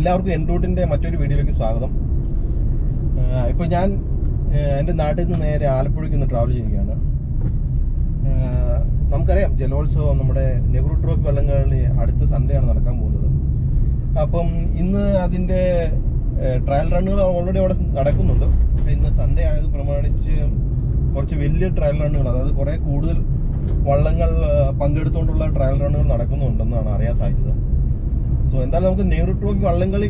എല്ലാവർക്കും enrouteന്റെ മറ്റൊരു വീഡിയോയിലേക്ക് സ്വാഗതം. ഇപ്പോൾ ഞാൻ എൻ്റെ നാട്ടിൽ നിന്ന് നേരെ ആലപ്പുഴയ്ക്ക് ഒന്ന് ട്രാവൽ ചെയ്യുകയാണ്. നമുക്കറിയാം ജലോത്സവം നമ്മുടെ നെഹ്റു ട്രോഫി വള്ളംകളി അടുത്ത സൺഡേ ആണ് നടക്കാൻ പോകുന്നത്. അപ്പം ഇന്ന് അതിൻ്റെ ട്രയൽ റണ്ണുകൾ ഓൾറെഡി അവിടെ നടക്കുന്നുണ്ട്. ഇന്ന് സൺഡേ ആയത് പ്രമാണിച്ച് കുറച്ച് വലിയ ട്രയൽ റണ്ണുകൾ, അതായത് കുറേ കൂടുതൽ വള്ളങ്ങൾ പങ്കെടുത്തുകൊണ്ടുള്ള ട്രയൽ റണ്ണുകൾ നടക്കുന്നുണ്ടെന്നാണ് അറിയാൻ സാധിച്ചത്. സോ എന്തായാലും നമുക്ക് നെഹ്റു ട്രോഫി വള്ളംകളി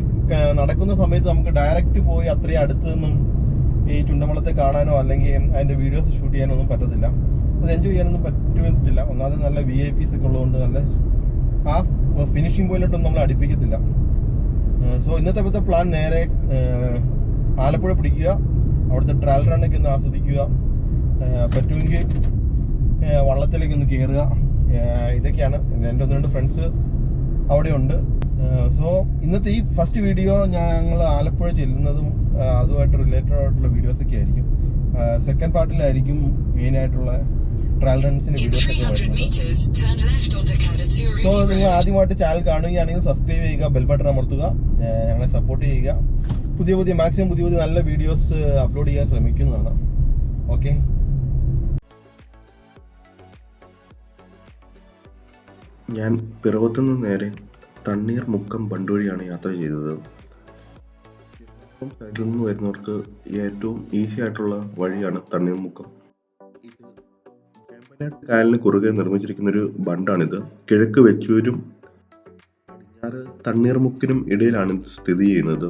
നടക്കുന്ന സമയത്ത് നമുക്ക് ഡയറക്റ്റ് പോയി അത്രയും അടുത്ത് നിന്നും ഈ ചുണ്ടൻവള്ളത്തെ കാണാനോ അല്ലെങ്കിൽ അതിൻ്റെ വീഡിയോസ് ഷൂട്ട് ചെയ്യാനോ ഒന്നും പറ്റത്തില്ല. അത് എൻജോയ് ചെയ്യാനൊന്നും പറ്റുന്നില്ല. ഒന്നാമത് നല്ല VIP ഒക്കെ ഉള്ളതുകൊണ്ട് നല്ല ആ ഫിനിഷിംഗ് പോയിന്റിലോട്ടൊന്നും നമ്മൾ അടുപ്പിക്കത്തില്ല. സോ ഇന്നത്തെ പ്ലാൻ നേരെ ആലപ്പുഴ പിടിക്കുക, അവിടുത്തെ ട്രയൽ റണ്ണൊക്കെ ഒന്ന് ആസ്വദിക്കുക, പറ്റുമെങ്കിൽ വള്ളത്തിലേക്ക് ഒന്ന് കയറുക. ഇതൊക്കെയാണ്. എൻ്റെ 1-2 ഫ്രണ്ട്സ് അവിടെ ഉണ്ട്. സോ ഇന്നത്തെ ഈ ഫസ്റ്റ് വീഡിയോ ഞങ്ങൾ ആലപ്പുഴ ചെല്ലുന്നതും അതുമായിട്ട് റിലേറ്റഡ് ആയിട്ടുള്ള വീഡിയോസൊക്കെ ആയിരിക്കും. സെക്കൻഡ് പാർട്ടിലായിരിക്കും മെയിനായിട്ടുള്ള ട്രയൽ റൺസിൻ്റെ വീഡിയോസൊക്കെ വരുന്നത്. സോ നിങ്ങൾ ആദ്യമായിട്ട് ചാനൽ കാണുകയാണെങ്കിൽ സബ്സ്ക്രൈബ് ചെയ്യുക, ബെൽ ബട്ടൺ അമർത്തുക, ഞങ്ങളെ സപ്പോർട്ട് ചെയ്യുക. മാക്സിമം പുതിയ നല്ല വീഡിയോസ് അപ്ലോഡ് ചെയ്യാൻ ശ്രമിക്കുന്നതാണ്. ഓക്കെ. ഞാൻ പിറവത്തുനിന്ന് നേരെ തണ്ണീർമുക്കം ബണ്ട് വഴിയാണ് യാത്ര ചെയ്തത്. സൈഡിൽ നിന്ന് വരുന്നവർക്ക് ഏറ്റവും ഈസി ആയിട്ടുള്ള വഴിയാണ് തണ്ണീർമുക്കം. കായലിന് കുറുകെ നിർമ്മിച്ചിരിക്കുന്ന ഒരു ബണ്ടാണിത്. കിഴക്ക് വെച്ചൂരും പടിഞ്ഞാറ് തണ്ണീർമുക്കിനും ഇടയിലാണ് സ്ഥിതി ചെയ്യുന്നത്.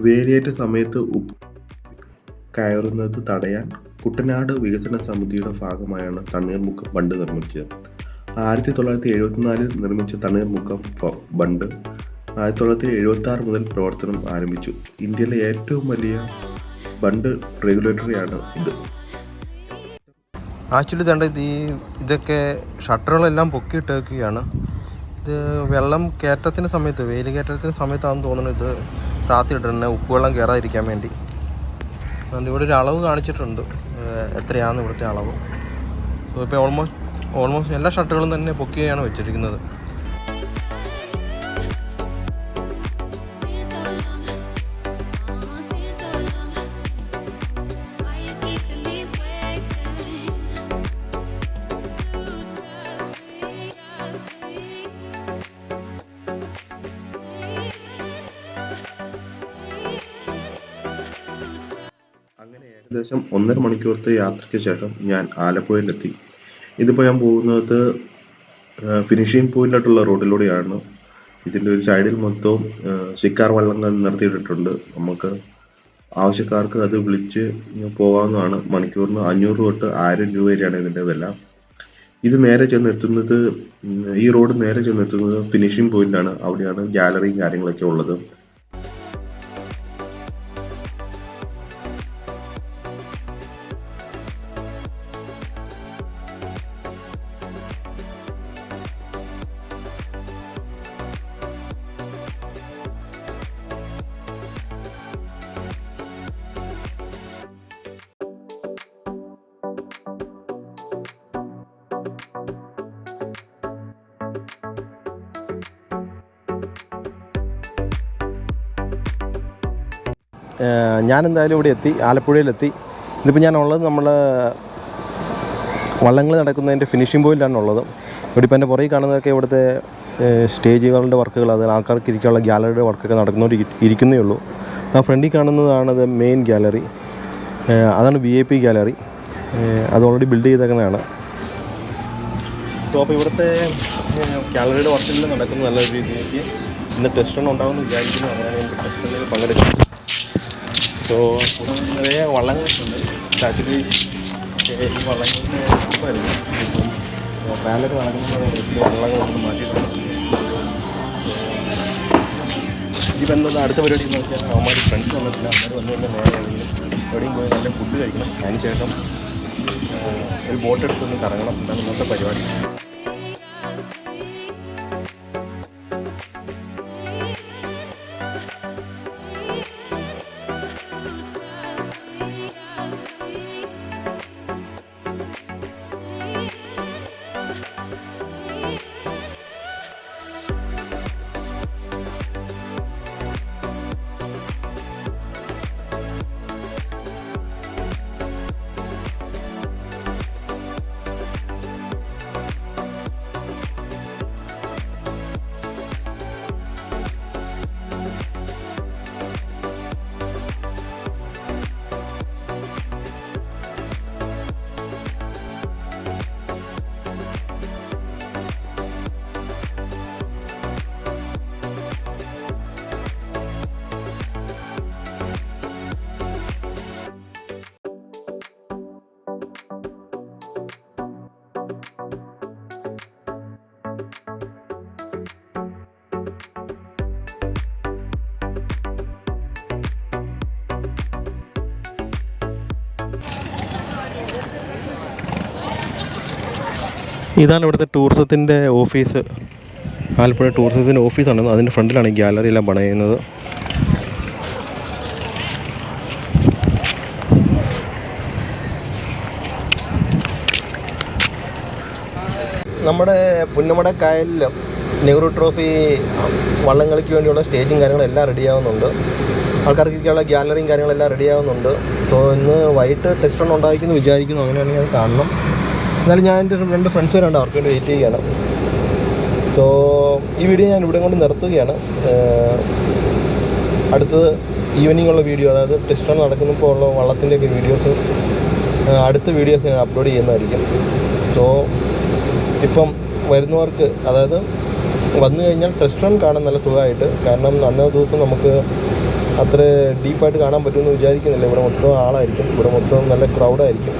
വേലിയേറ്റ സമയത്ത് ഉപ്പ് കയറുന്നത് തടയാൻ കുട്ടനാട് വികസന സമിതിയുടെ ഭാഗമായാണ് തണ്ണീർമുക്കം ബണ്ട് നിർമ്മിച്ചത്. 1974 നിർമ്മിച്ച തണ്ണീർമുക്കം ബണ്ട് 1976 മുതൽ പ്രവർത്തനം ആരംഭിച്ചു. ഇന്ത്യയിലെ ഏറ്റവും വലിയ ബണ്ട് റെഗുലേറ്ററിയാണ് ഇത്. ആക്ച്വലി ഇതൊക്കെ ഷട്ടറുകളെല്ലാം പൊക്കിയിട്ടേക്കുകയാണ്. ഇത് വെള്ളം കയറ്റത്തിന് സമയത്ത്, വെയിൽ കയറ്റത്തിന് സമയത്താണെന്ന് തോന്നുന്നു ഇത് താത്തിയിട്ടുണ്ട്, ഉപ്പുവെള്ളം കയറാതിരിക്കാൻ വേണ്ടി. അതുകൊണ്ട് ഇവിടെ ഒരു അളവ് കാണിച്ചിട്ടുണ്ട്, എത്രയാണ് ഇവിടുത്തെ അളവ്. സോ ഇപ്പോൾ ഓൾമോസ്റ്റ് എല്ലാ ഷട്ടറുകളും തന്നെ പൊക്കിയാണ് വെച്ചിരിക്കുന്നത്. അങ്ങനെ ഏകദേശം 1.5 മണിക്കൂറത്തെ യാത്രയ്ക്ക് ശേഷം ഞാൻ ആലപ്പുഴയിലെത്തി. ഇതിപ്പോൾ ഞാൻ പോകുന്നത് ഫിനിഷിംഗ് പോയിന്റിലോട്ടുള്ള റോഡിലൂടെയാണ്. ഇതിൻ്റെ ഒരു സൈഡിൽ മൊത്തവും ശിക്കാർ വള്ളങ്ങൾ നിർത്തിയിട്ടിട്ടുണ്ട്. നമുക്ക് ആവശ്യക്കാർക്ക് അത് വിളിച്ച് പോകാവുന്നതാണ്. മണിക്കൂറിന് 500 തൊട്ട് 1000 രൂപ വരെയാണ് ഇതിൻ്റെ വില. ഇത് നേരെ ചെന്നെത്തുന്നത്, ഈ റോഡ് നേരെ ചെന്നെത്തുന്നത് ഫിനിഷിംഗ് പോയിന്റാണ്. അവിടെയാണ് ഗാലറിയും കാര്യങ്ങളൊക്കെ ഉള്ളത്. ഞാനെന്തായാലും ഇവിടെ എത്തി, ആലപ്പുഴയിലെത്തി. ഇതിപ്പോൾ ഞാനുള്ളത് നമ്മൾ വള്ളങ്ങൾ നടക്കുന്നതിൻ്റെ ഫിനിഷിംഗ് പോയിൻ്റാണുള്ളത്. ഇവിടെ ഇപ്പോൾ എൻ്റെ പുറകെ കാണുന്നതൊക്കെ ഇവിടുത്തെ സ്റ്റേജുകളുടെ വർക്കുകൾ, അതിൽ ആൾക്കാർക്ക് ഇരിക്കാനുള്ള ഗ്യാലറിയുടെ വർക്കൊക്കെ ഇരിക്കുന്നേ ഉള്ളൂ. ആ ഫ്രണ്ടിൽ കാണുന്നതാണത് മെയിൻ ഗ്യാലറി, അതാണ് VIP ഗ്യാലറി. അത് ഓൾറെഡി ബിൽഡ് ചെയ്തേക്കുന്നതാണ്. സോ അപ്പോൾ ഇവിടുത്തെ ഗ്യാലറിയുടെ വർക്കുകൾ നടക്കുന്ന നല്ല രീതിക്ക് ഇന്ന് ടെസ്റ്റ് റൺ ഉണ്ടാകുമെന്ന് വിചാരിക്കുന്നു. അങ്ങനെയാണ് എനിക്ക് ടെസ്റ്റ് റണ്ണിൽ പങ്കെടുക്കുന്നത്. സോ നിറയെ വള്ളങ്ങളുണ്ട്. ആക്ച്വലി ഈ വള്ളങ്ങളുടെ മുമ്പായിരുന്നു ഇപ്പം ട്രയലൊക്കെ നടക്കുന്ന വള്ളങ്ങളൊന്നും മാറ്റിയിട്ടുണ്ട്. ഇപ്പം എന്താ അടുത്ത പരിപാടി എന്ന് വെച്ചാൽ അവന്മാർ ഫ്രണ്ട്സ് വന്നിട്ടില്ല. അവന്മാർ വന്നു കഴിഞ്ഞാൽ നേരെ എവിടെയും പോയി നല്ല ഫുഡ് കഴിക്കണം. അതിന് ശേഷം ഒരു ബോട്ട് എടുത്തൊന്ന് കറങ്ങണം. എന്നാണ് ഇന്നത്തെ പരിപാടി. ഇതാണ് ഇവിടുത്തെ ടൂറിസത്തിൻ്റെ ഓഫീസ്. ആലപ്പുഴ ടൂറിസത്തിൻ്റെ ഓഫീസാണ്. അതിൻ്റെ ഫ്രണ്ടിലാണ് ഈ ഗാലറി എല്ലാം പണിയുന്നത്. നമ്മുടെ പുന്നമട കായലിൽ നെഹ്റു ട്രോഫി വള്ളംകളിക്ക് വേണ്ടിയുള്ള സ്റ്റേജും കാര്യങ്ങളെല്ലാം റെഡിയാവുന്നുണ്ട്. ആൾക്കാർക്കൊക്കെയുള്ള ഗ്യാലറിയും കാര്യങ്ങളെല്ലാം റെഡിയാവുന്നുണ്ട്. സോ ഇന്ന് വൈകിട്ട് ടെസ്റ്റ് റൺ ഉണ്ടായിരിക്കുന്നു വിചാരിക്കുന്നു. അങ്ങനെയാണെങ്കിൽ അത് കാണണം. എന്നാലും ഞാൻ എൻ്റെ 2 ഫ്രണ്ട്സ് വരാണ്ട് അവർക്ക് വേണ്ടി വെയിറ്റ് ചെയ്യുകയാണ്. സോ ഈ വീഡിയോ ഞാൻ ഇവിടെ കൊണ്ട് നിർത്തുകയാണ്. അടുത്തത് ഈവനിങ് ഉള്ള വീഡിയോ, അതായത് ടെസ്റ്റ് റൺ നടക്കുന്നപ്പോൾ ഉള്ള വള്ളത്തിൻ്റെയൊക്കെ വീഡിയോസ് അടുത്ത വീഡിയോസ് ഞാൻ അപ്ലോഡ് ചെയ്യുന്നതായിരിക്കും. സോ ഇപ്പം വരുന്നവർക്ക്, അതായത് വന്നു കഴിഞ്ഞാൽ ടെസ്റ്റ് റൺ കാണാൻ നല്ല സുഖമായിട്ട്, കാരണം അന്നേ ദിവസം നമുക്ക് അത്ര ഡീപ്പായിട്ട് കാണാൻ പറ്റുമെന്ന് വിചാരിക്കുന്നില്ല. ഇവിടെ മൊത്തം ആളായിരിക്കും, ഇവിടെ മൊത്തം നല്ല ക്രൗഡായിരിക്കും,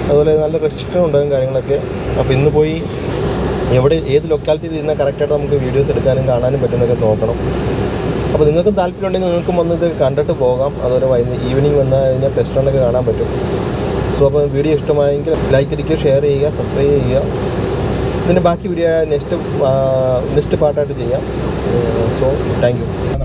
അതുപോലെ നല്ല റെസ്ട്രിക്ഷൻ ഉണ്ടാകും കാര്യങ്ങളൊക്കെ. അപ്പോൾ ഇന്ന് പോയി ഏത് ലൊക്കാലിറ്റിയിൽ ഇരുന്നാൽ കറക്റ്റായിട്ട് നമുക്ക് വീഡിയോസ് എടുക്കാനും കാണാനും പറ്റുന്നതൊക്കെ നോക്കണം. അപ്പോൾ നിങ്ങൾക്കും താല്പര്യം ഉണ്ടെങ്കിൽ നിങ്ങൾക്കും വന്ന് ഇത് കണ്ടിട്ട് പോകാം. അതുപോലെ ഈവനിങ് വന്നു കഴിഞ്ഞാൽ ടെസ്റ്റ് റണ്ണൊക്കെ കാണാൻ പറ്റും. സോ അപ്പോൾ വീഡിയോ ഇഷ്ടമായെങ്കിൽ ലൈക്ക് അടിക്കുക, ഷെയർ ചെയ്യുക, സബ്സ്ക്രൈബ് ചെയ്യുക. ഇതിൻ്റെ ബാക്കി വീഡിയോ നെക്സ്റ്റ് പാർട്ടായിട്ട് ചെയ്യാം. So thank you.